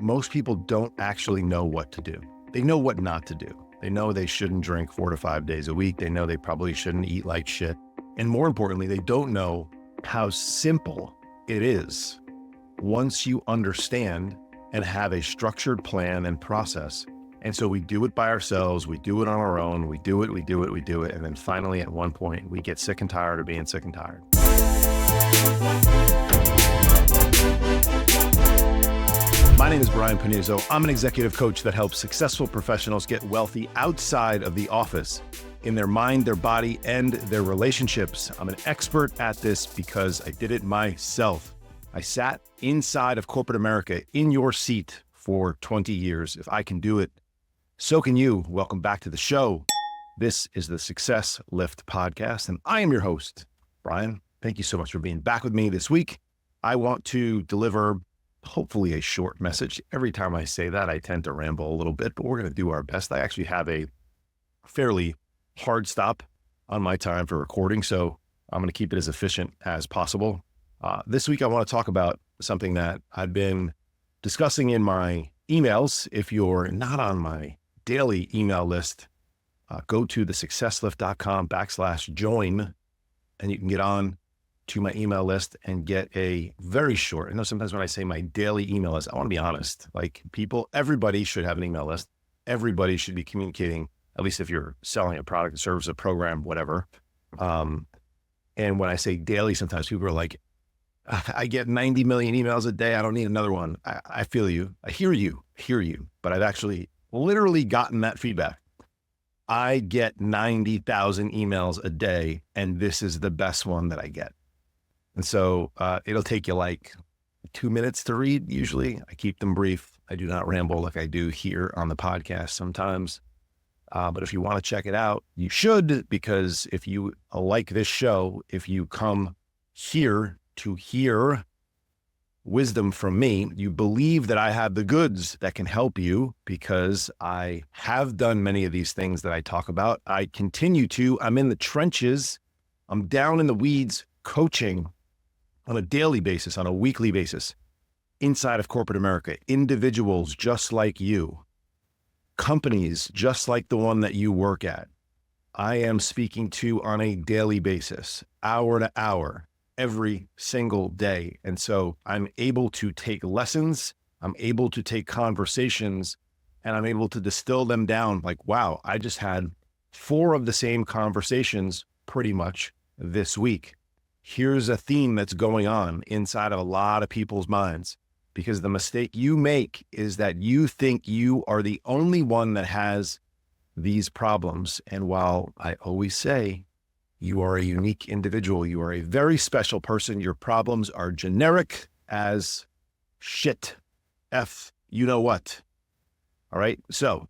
most people don't actually know what to do. They know what not to do. They know they shouldn't drink 4 to 5 days a week. They know they probably shouldn't eat like shit. And more importantly, they don't know how simple it is once you understand and have a structured plan and process. And so we do it by ourselves. We do it on our own. We do it. And then finally, at one point, we get sick and tired of being sick and tired. My name is Brian Pannuzzo. I'm an executive coach that helps successful professionals get wealthy outside of the office, in their mind, their body, and their relationships. I'm an expert at this because I did it myself. I sat inside of corporate America in your seat for 20 years. If I can do it, so can you. Welcome back to the show. This is the Success Lift podcast, and I am your host, Brian. Thank you so much for being back with me this week. I want to deliver hopefully a short message. Every time I say that, I tend to ramble a little bit, but we're going to do our best. I actually have a fairly hard stop on my time for recording, so I'm going to keep it as efficient as possible. This week, I want to talk about something that I've been discussing in my emails. If you're not on my daily email list, go to thesuccesslift.com/join, and you can get on to my email list and get a very short. I know sometimes when I say my daily email list, I want to be honest, like everybody should have an email list. Everybody should be communicating, at least if you're selling a product, a service, a program, whatever. And when I say daily, sometimes people are like, I get 90 million emails a day. I don't need another one. I feel you. I hear you, but I've actually literally gotten that feedback. I get 90,000 emails a day, and this is the best one that I get. And so it'll take you like 2 minutes to read. Usually I keep them brief. I do not ramble like I do here on the podcast sometimes. But if you want to check it out, you should, because if you like this show, if you come here to hear wisdom from me, you believe that I have the goods that can help you, because I have done many of these things that I talk about. I continue to. I'm in the trenches. I'm down in the weeds coaching on a daily basis, on a weekly basis, inside of corporate America, individuals just like you, companies just like the one that you work at. I am speaking to on a daily basis, hour to hour, every single day. And so I'm able to take lessons, I'm able to take conversations, and I'm able to distill them down. Like, wow, I just had 4 of the same conversations pretty much this week. Here's a theme that's going on inside of a lot of people's minds, because the mistake you make is that you think you are the only one that has these problems. And while I always say you are a unique individual, you are a very special person, your problems are generic as shit. You know what? All right. So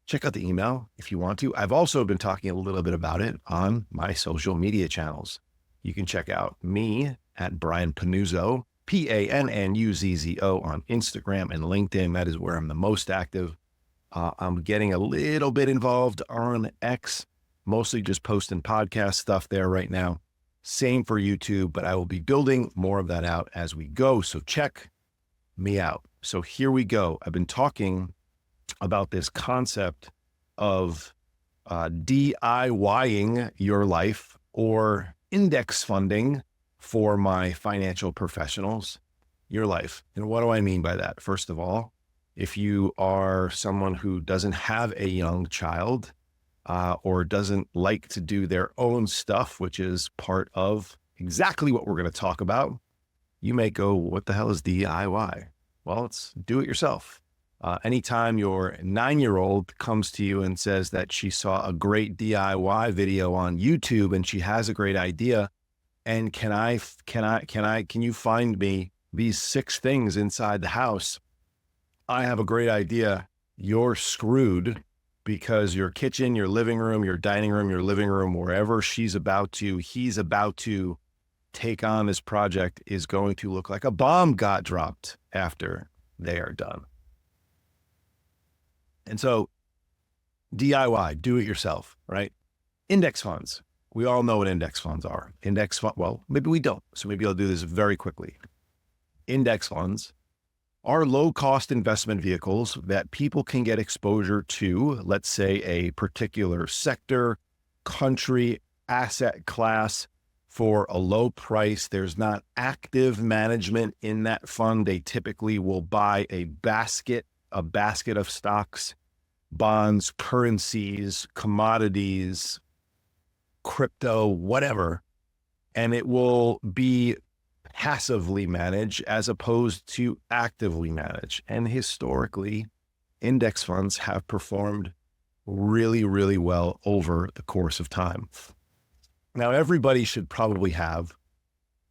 check out the email if you want to. I've also been talking a little bit about it on my social media channels. You can check out me at Brian Pannuzzo, Pannuzzo on Instagram and LinkedIn. That is where I'm the most active. I'm getting a little bit involved on X, mostly just posting podcast stuff there right now. Same for YouTube, but I will be building more of that out as we go. So check me out. So here we go. I've been talking about this concept of DIYing your life, or index funding for my financial professionals, your life. And what do I mean by that? First of all, if you are someone who doesn't have a young child or doesn't like to do their own stuff, which is part of exactly what we're going to talk about, you may go, what the hell is DIY? Well, it's do it yourself. Anytime your 9-year-old comes to you and says that she saw a great DIY video on YouTube and she has a great idea, and can you find me these 6 things inside the house? I have a great idea. You're screwed, because your kitchen, your living room, your dining room, your living room, wherever he's about to take on this project is going to look like a bomb got dropped after they are done. And so DIY, do it yourself, right? Index funds. We all know what index funds are. Well, maybe we don't. So maybe I'll do this very quickly. Index funds are low-cost investment vehicles that people can get exposure to, let's say a particular sector, country, asset class for a low price. There's not active management in that fund. They typically will buy a basket of stocks, bonds, currencies, commodities, crypto, whatever, and it will be passively managed as opposed to actively managed. And historically, index funds have performed really, really well over the course of time. Now, everybody should probably have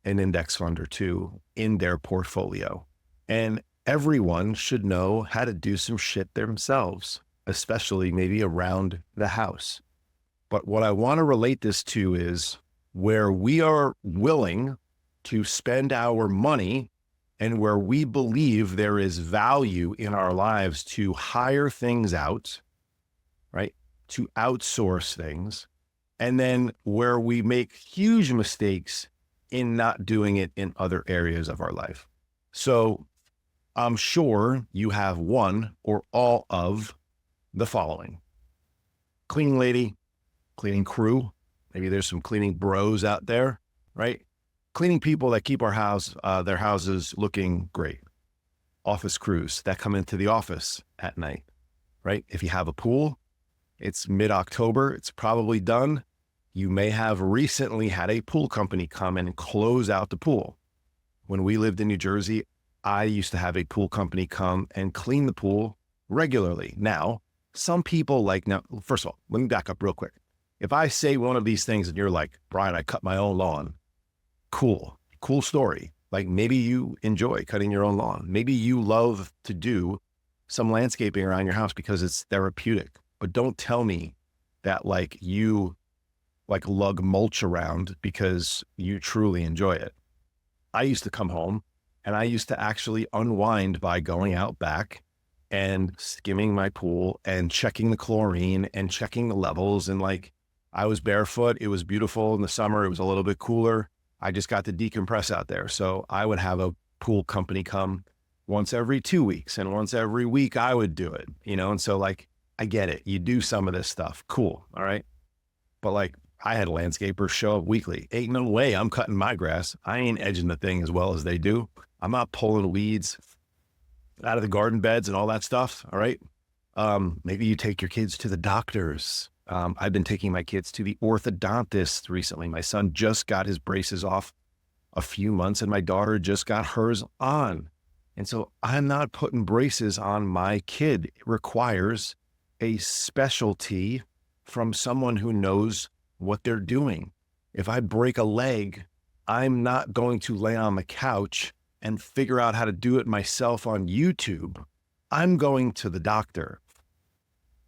an index fund or two in their portfolio, and everyone should know how to do some shit themselves, especially maybe around the house. But what I want to relate this to is where we are willing to spend our money and where we believe there is value in our lives to hire things out, right? To outsource things. And then where we make huge mistakes in not doing it in other areas of our life. So I'm sure you have one or all of the following: cleaning lady, cleaning crew. Maybe there's some cleaning bros out there, right? Cleaning people that keep our their houses looking great. Office crews that come into the office at night, right? If you have a pool, it's mid-October, it's probably done. You may have recently had a pool company come in and close out the pool. When we lived in New Jersey, I used to have a pool company come and clean the pool regularly. Now, some people now, first of all, let me back up real quick. If I say one of these things and you're like, Brian, I cut my own lawn. Cool story. Like maybe you enjoy cutting your own lawn. Maybe you love to do some landscaping around your house because it's therapeutic. But don't tell me that you lug mulch around because you truly enjoy it. I used to come home and I used to actually unwind by going out back and skimming my pool and checking the chlorine and checking the levels. And I was barefoot. It was beautiful in the summer. It was a little bit cooler. I just got to decompress out there. So I would have a pool company come once every 2 weeks, and once every week I would do it, And so I get it. You do some of this stuff. Cool. All right. But I had landscapers show up weekly. Ain't no way I'm cutting my grass. I ain't edging the thing as well as they do. I'm not pulling weeds out of the garden beds and all that stuff. All right. Maybe you take your kids to the doctors. I've been taking my kids to the orthodontist recently. My son just got his braces off a few months and my daughter just got hers on. And so I'm not putting braces on my kid. It requires a specialty from someone who knows what they're doing. If I break a leg, I'm not going to lay on the couch and figure out how to do it myself on YouTube. I'm going to the doctor.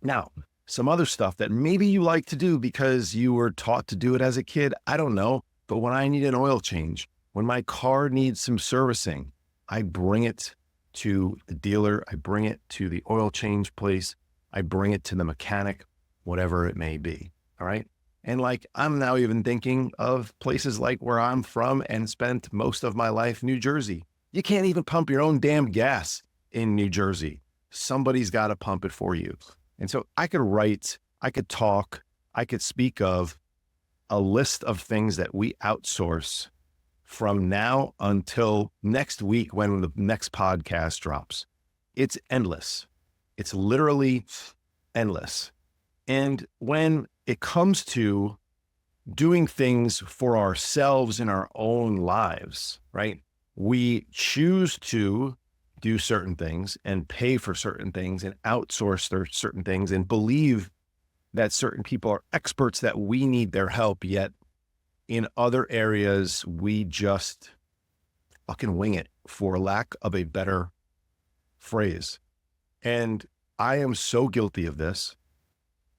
Now, some other stuff that maybe you like to do because you were taught to do it as a kid, I don't know. But when I need an oil change, when my car needs some servicing, I bring it to the dealer. I bring it to the oil change place. I bring it to the mechanic, whatever it may be. All right. And I'm now even thinking of places where I'm from and spent most of my life, New Jersey. You can't even pump your own damn gas in New Jersey. Somebody's got to pump it for you. And so I could write, I could talk, I could speak of a list of things that we outsource from now until next week when the next podcast drops. It's endless. It's literally endless. And when it comes to doing things for ourselves in our own lives, right? We choose to do certain things and pay for certain things and outsource certain things and believe that certain people are experts, that we need their help. Yet in other areas, we just fucking wing it, for lack of a better phrase. And I am so guilty of this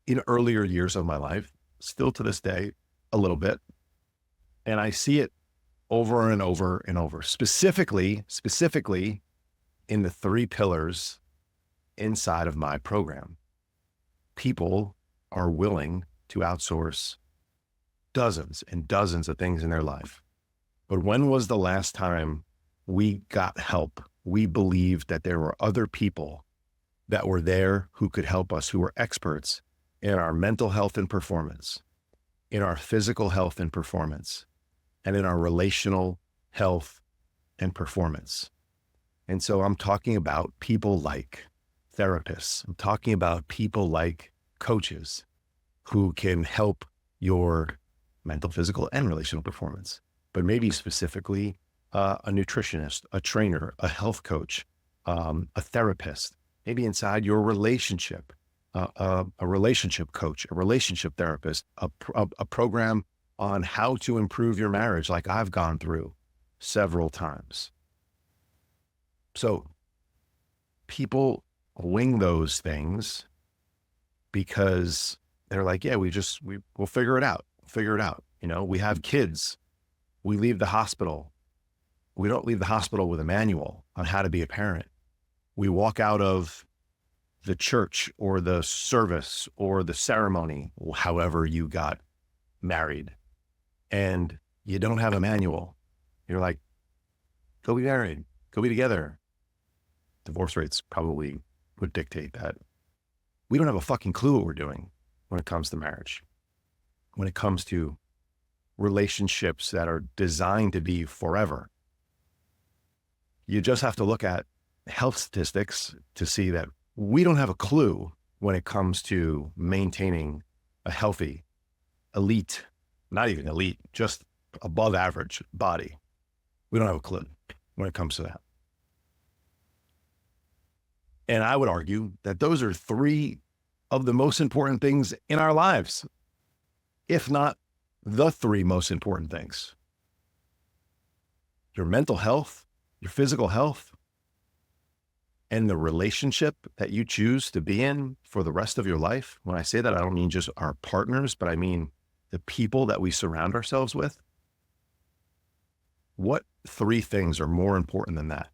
in earlier years of my life, still to this day, a little bit. And I see it over and over and over, specifically in the 3 pillars inside of my program. People are willing to outsource dozens and dozens of things in their life. But when was the last time we got help we believed that there were other people that were there who could help us, who were experts in our mental health and performance, in our physical health and performance, and in our relational health and performance. And so I'm talking about people like therapists. I'm talking about people like coaches who can help your mental, physical, and relational performance, but maybe specifically a nutritionist, a trainer, a health coach, a therapist, maybe inside your relationship, a relationship coach, a relationship therapist, a program on how to improve your marriage, like I've gone through several times. So people wing those things because they're like, yeah, we'll figure it out. Figure it out. You know, we have kids. We leave the hospital. We don't leave the hospital with a manual on how to be a parent. We walk out of the church or the service or the ceremony, however you got married, and you don't have a manual. You're like, go be married, go be together. Divorce rates probably would dictate that. We don't have a fucking clue what we're doing when it comes to marriage, when it comes to relationships that are designed to be forever. You just have to look at health statistics to see that we don't have a clue when it comes to maintaining a healthy, elite, not even elite, just above average body. We don't have a clue when it comes to that. And I would argue that those are three of the most important things in our lives, if not the three most important things. Your mental health, your physical health, and the relationship that you choose to be in for the rest of your life. When I say that, I don't mean just our partners, but I mean the people that we surround ourselves with. What three things are more important than that?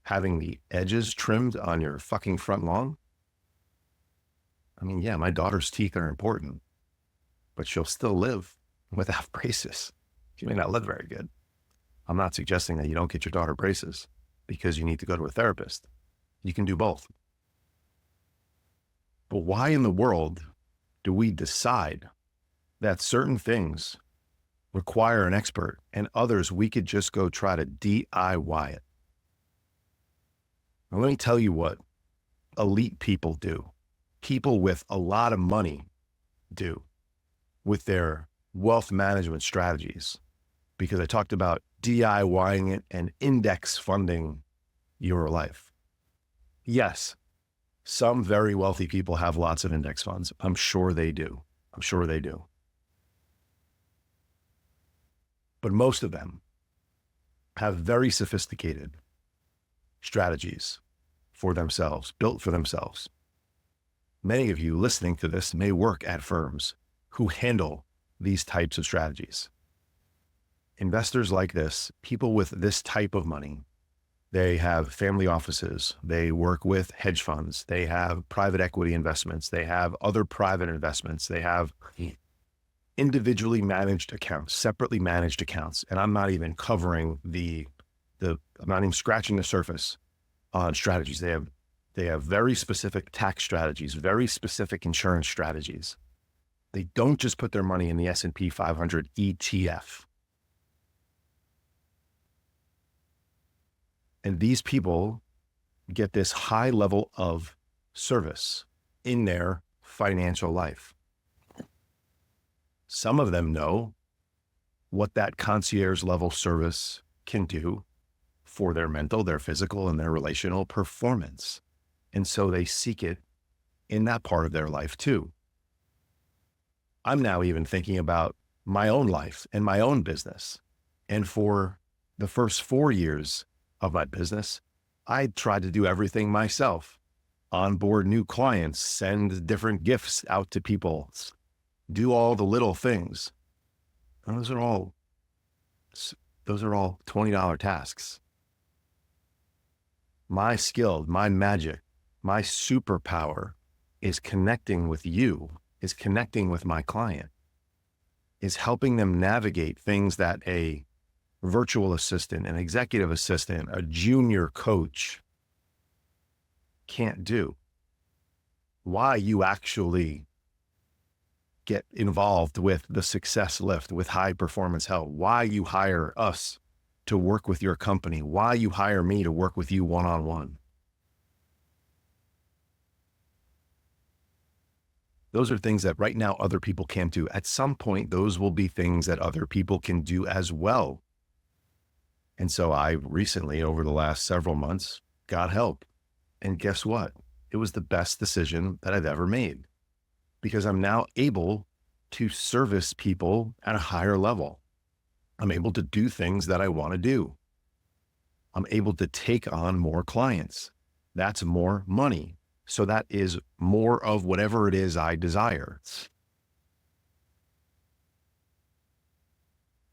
Having the edges trimmed on your fucking front lawn? I mean, yeah, my daughter's teeth are important, but she'll still live without braces. She may not live very good. I'm not suggesting that you don't get your daughter braces because you need to go to a therapist. You can do both. But why in the world do we decide that certain things require an expert and others we could just go try to DIY it? Now, let me tell you what elite people do. People with a lot of money do with their wealth management strategies, because I talked about DIYing it and index funding your life. Yes, some very wealthy people have lots of index funds. I'm sure they do. I'm sure they do. But most of them have very sophisticated strategies for themselves, built for themselves. Many of you listening to this may work at firms who handle these types of strategies. Investors like this, people with this type of money, they have family offices, they work with hedge funds, they have private equity investments, they have other private investments, they have individually managed accounts, separately managed accounts. And I'm not even covering I'm not even scratching the surface on strategies. They have very specific tax strategies, very specific insurance strategies. They don't just put their money in the S&P 500 ETF. And these people get this high level of service in their financial life. Some of them know what that concierge level service can do for their mental, their physical, and their relational performance. And so they seek it in that part of their life too. I'm now even thinking about my own life and my own business. And for the first 4 years of my business, I tried to do everything myself. Onboard new clients, send different gifts out to people, do all the little things. And those are all $20 tasks. My skill, my magic, my superpower is connecting with you, is connecting with my client, is helping them navigate things that a virtual assistant, an executive assistant, a junior coach can't do. Why you actually get involved with the success lift, with high performance health, why you hire us to work with your company, why you hire me to work with you one-on-one. Those are things that right now other people can't do. At some point, those will be things that other people can do as well. And so I recently, over the last several months, got help. And guess what? It was the best decision that I've ever made, because I'm now able to service people at a higher level. I'm able to do things that I want to do. I'm able to take on more clients. That's more money. So that is more of whatever it is I desire.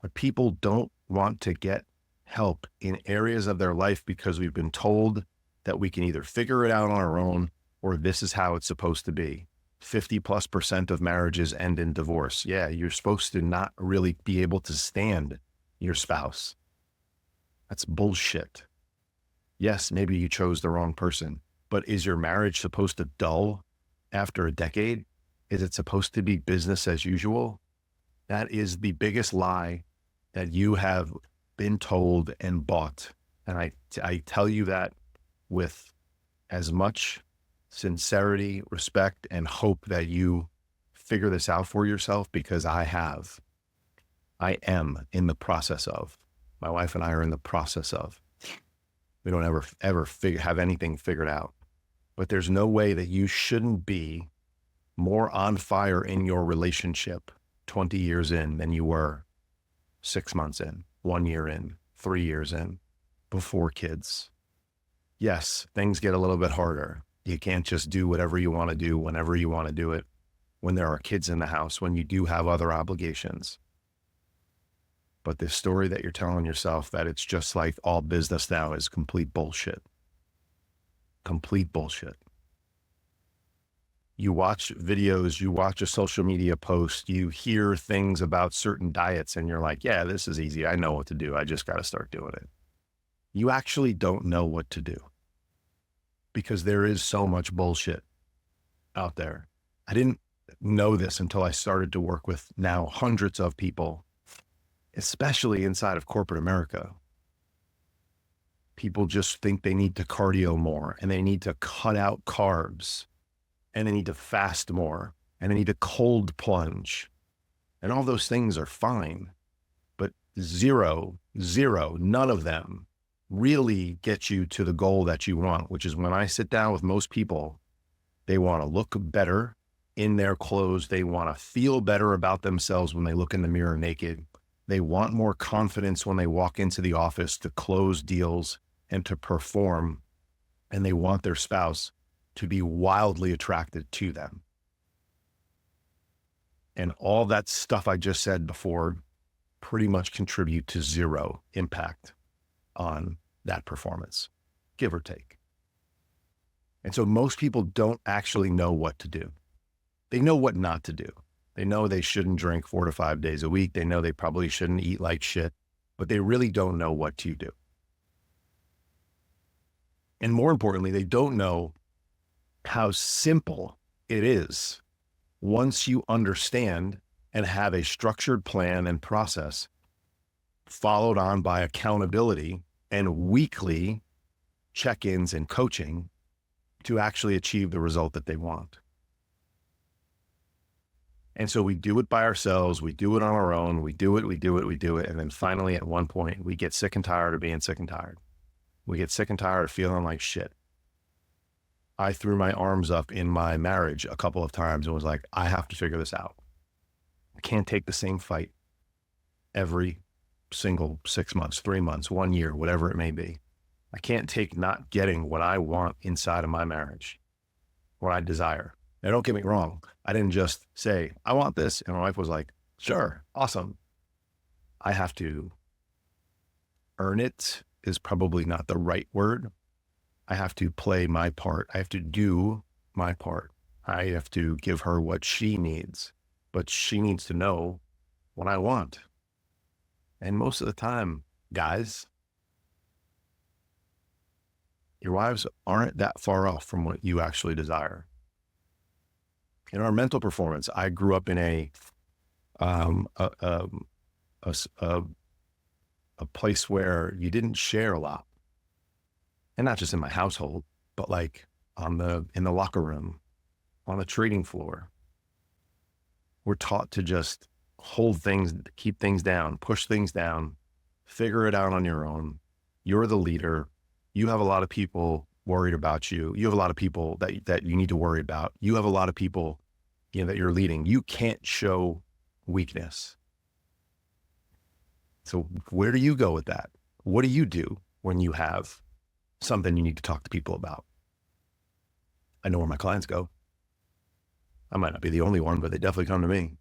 But people don't want to get help in areas of their life because we've been told that we can either figure it out on our own or this is how it's supposed to be. 50+% of marriages end in divorce. Yeah, you're supposed to not really be able to stand your spouse. That's bullshit. Yes, maybe you chose the wrong person, but is your marriage supposed to dull after a decade? Is it supposed to be business as usual? That is the biggest lie that you have been told and bought. And I tell you that with as much sincerity, respect, and hope that you figure this out for yourself, because I am in the process of. My wife and I are in the process of. We don't ever have anything figured out. But there's no way that you shouldn't be more on fire in your relationship 20 years in than you were 6 months in, 1 year in, 3 years in, before kids. Yes, things get a little bit harder. You can't just do whatever you want to do whenever you want to do it, when there are kids in the house, when you do have other obligations. But this story that you're telling yourself that it's just like all business now is complete bullshit. Complete bullshit. You watch videos, you watch a social media post, you hear things about certain diets, and you're like, yeah, this is easy. I know what to do. I just got to start doing it. You actually don't know what to do, because there is so much bullshit out there. I didn't know this until I started to work with now hundreds of people, especially inside of corporate America. People just think they need to cardio more, and they need to cut out carbs, and they need to fast more, and they need to cold plunge. And all those things are fine, but none of them really get you to the goal that you want, which is when I sit down with most people, they want to look better in their clothes. They want to feel better about themselves when they look in the mirror naked. They want more confidence when they walk into the office to close deals and to perform. And they want their spouse to be wildly attracted to them. And all that stuff I just said before pretty much contribute to zero impact on that performance, give or take. And so most people don't actually know what to do. They know what not to do. They know they shouldn't drink 4 to 5 days a week. They know they probably shouldn't eat like shit, but they really don't know what to do. And more importantly, they don't know how simple it is once you understand and have a structured plan and process followed on by accountability and weekly check-ins and coaching to actually achieve the result that they want. And so we do it by ourselves. We do it on our own. We do it. And then finally, at one point, we get sick and tired of being sick and tired. We get sick and tired of feeling like shit. I threw my arms up in my marriage a couple of times and was like, I have to figure this out. I can't take the same fight every single 6 months, 3 months, 1 year, whatever it may be. I can't take not getting what I want inside of my marriage, what I desire. Now, don't get me wrong. I didn't just say, I want this. And my wife was like, sure, awesome. I have to earn it is probably not the right word. I have to play my part. I have to do my part. I have to give her what she needs, but she needs to know what I want. And most of the time, Guys, your wives aren't that far off from what you actually desire. In our mental performance, I grew up in a place where you didn't share a lot, and not just in my household, but like in the locker room, on the trading floor. We're taught to just hold things, keep things down, push things down, figure it out on your own. You're the leader. You have a lot of people worried about you. You have a lot of people that you need to worry about. You have a lot of people, that you're leading. You can't show weakness. So where do you go with that? What do you do when you have something you need to talk to people about? I know where my clients go. I might not be the only one, but they definitely come to me.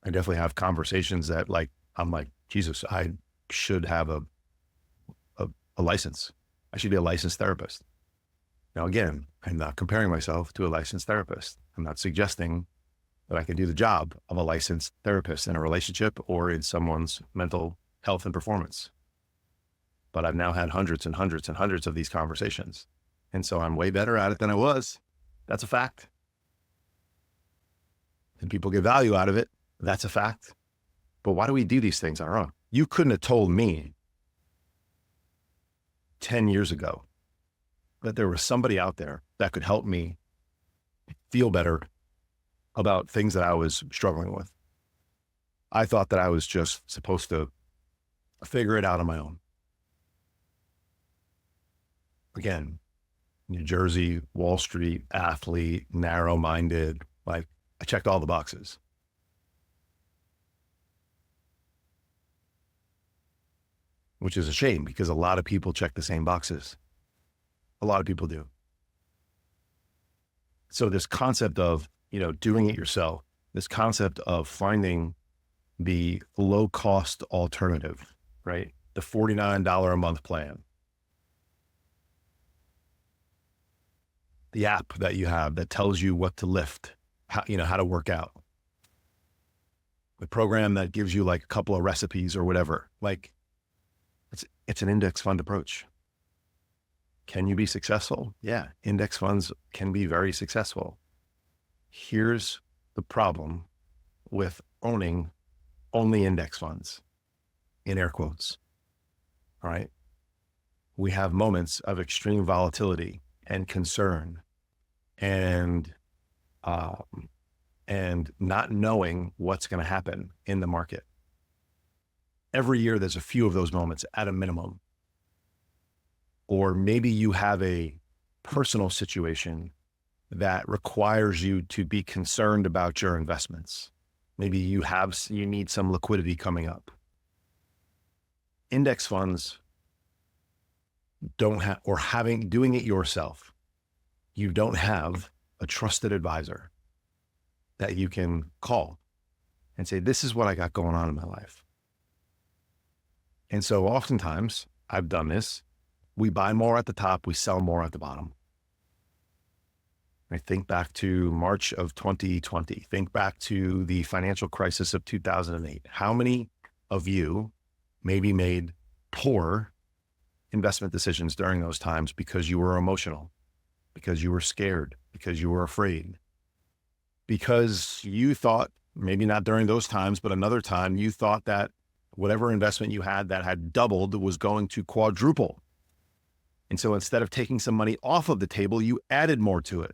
I definitely have conversations that I'm like, Jesus, I should have a license. I should be a licensed therapist. Now, again, I'm not comparing myself to a licensed therapist. I'm not suggesting that I can do the job of a licensed therapist in a relationship or in someone's mental health and performance. But I've now had hundreds and hundreds and hundreds of these conversations. And so I'm way better at it than I was. That's a fact. And people get value out of it. That's a fact. But why do we do these things on our own? You couldn't have told me 10 years ago that there was somebody out there that could help me feel better about things that I was struggling with. I thought that I was just supposed to figure it out on my own. Again, New Jersey, Wall Street, athlete, narrow-minded, I checked all the boxes. Which is a shame because a lot of people check the same boxes. A lot of people do. So this concept of, doing it yourself, this concept of finding the low cost alternative, right? The $49 a month plan. The app that you have that tells you what to lift, how to work out. The program that gives you a couple of recipes or whatever. It's an index fund approach. Can you be successful? Yeah, index funds can be very successful. Here's the problem with owning only index funds, in air quotes. All right. We have moments of extreme volatility and concern and not knowing what's going to happen in the market. Every year, there's a few of those moments at a minimum. Or maybe you have a personal situation that requires you to be concerned about your investments. Maybe you need some liquidity coming up. Index funds don't have, or doing it yourself, you don't have a trusted advisor that you can call and say, this is what I got going on in my life. And so oftentimes, I've done this, we buy more at the top, we sell more at the bottom. I think back to March of 2020, think back to the financial crisis of 2008. How many of you maybe made poor investment decisions during those times because you were emotional, because you were scared, because you were afraid, because you thought, maybe not during those times, but another time, you thought that whatever investment you had that had doubled was going to quadruple. And so instead of taking some money off of the table, you added more to it.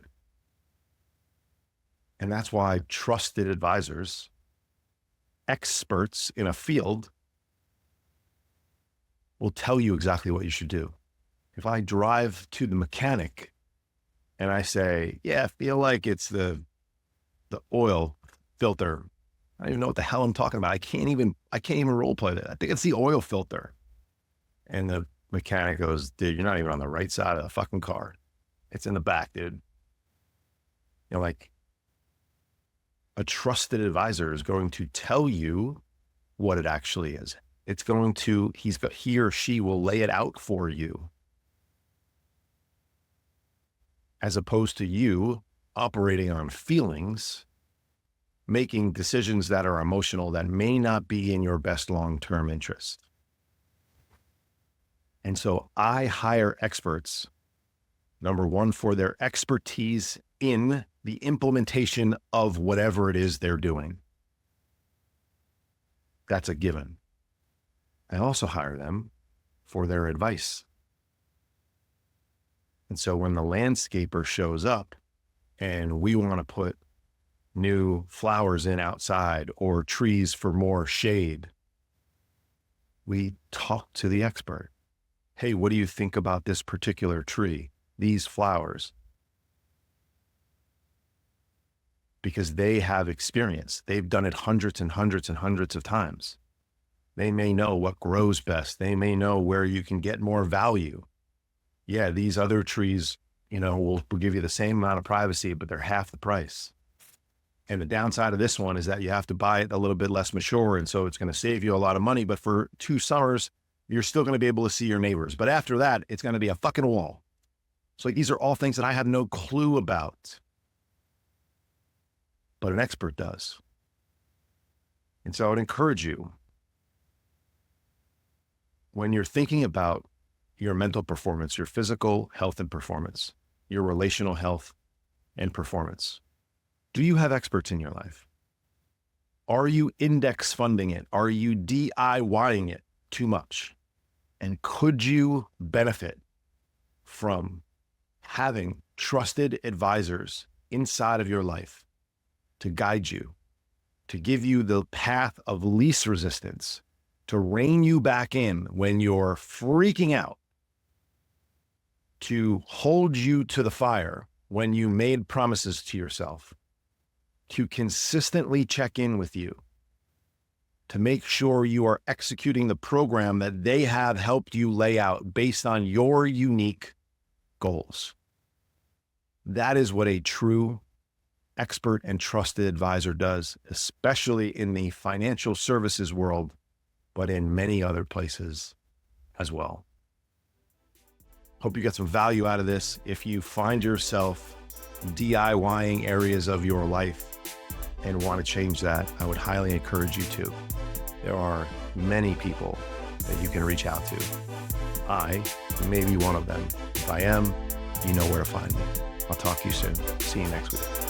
And that's why trusted advisors, experts in a field, will tell you exactly what you should do. If I drive to the mechanic and I say, yeah, I feel like it's the oil filter. I don't even know what the hell I'm talking about. I can't even role play that. I think it's the oil filter. And the mechanic goes, dude, you're not even on the right side of the fucking car. It's in the back, dude. A trusted advisor is going to tell you what it actually is. It's going to, he or she will lay it out for you. As opposed to you operating on feelings, making decisions that are emotional that may not be in your best long-term interest. And so I hire experts, number one, for their expertise in the implementation of whatever it is they're doing. That's a given. I also hire them for their advice. And so when the landscaper shows up and we want to put new flowers in outside or trees for more shade, we talk to the expert. Hey, what do you think about this particular tree, these flowers? Because they have experience. They've done it hundreds and hundreds and hundreds of times. They may know what grows best. They may know where you can get more value. Yeah, these other trees, will give you the same amount of privacy, but they're half the price. And the downside of this one is that you have to buy it a little bit less mature. And so it's going to save you a lot of money. But for 2 summers, you're still going to be able to see your neighbors. But after that, it's going to be a fucking wall. So these are all things that I have no clue about. But an expert does. And so I would encourage you, when you're thinking about your mental performance, your physical health and performance, your relational health and performance, do you have experts in your life? Are you index funding it? Are you DIYing it too much? And could you benefit from having trusted advisors inside of your life to guide you, to give you the path of least resistance, to rein you back in when you're freaking out, to hold you to the fire when you made promises to yourself, to consistently check in with you, to make sure you are executing the program that they have helped you lay out based on your unique goals. That is what a true expert and trusted advisor does, especially in the financial services world, but in many other places as well. Hope you get some value out of this. If you find yourself DIYing areas of your life and want to change that, I would highly encourage you to. There are many people that you can reach out to. I may be one of them. If I am, you know where to find me. I'll talk to you soon. See you next week.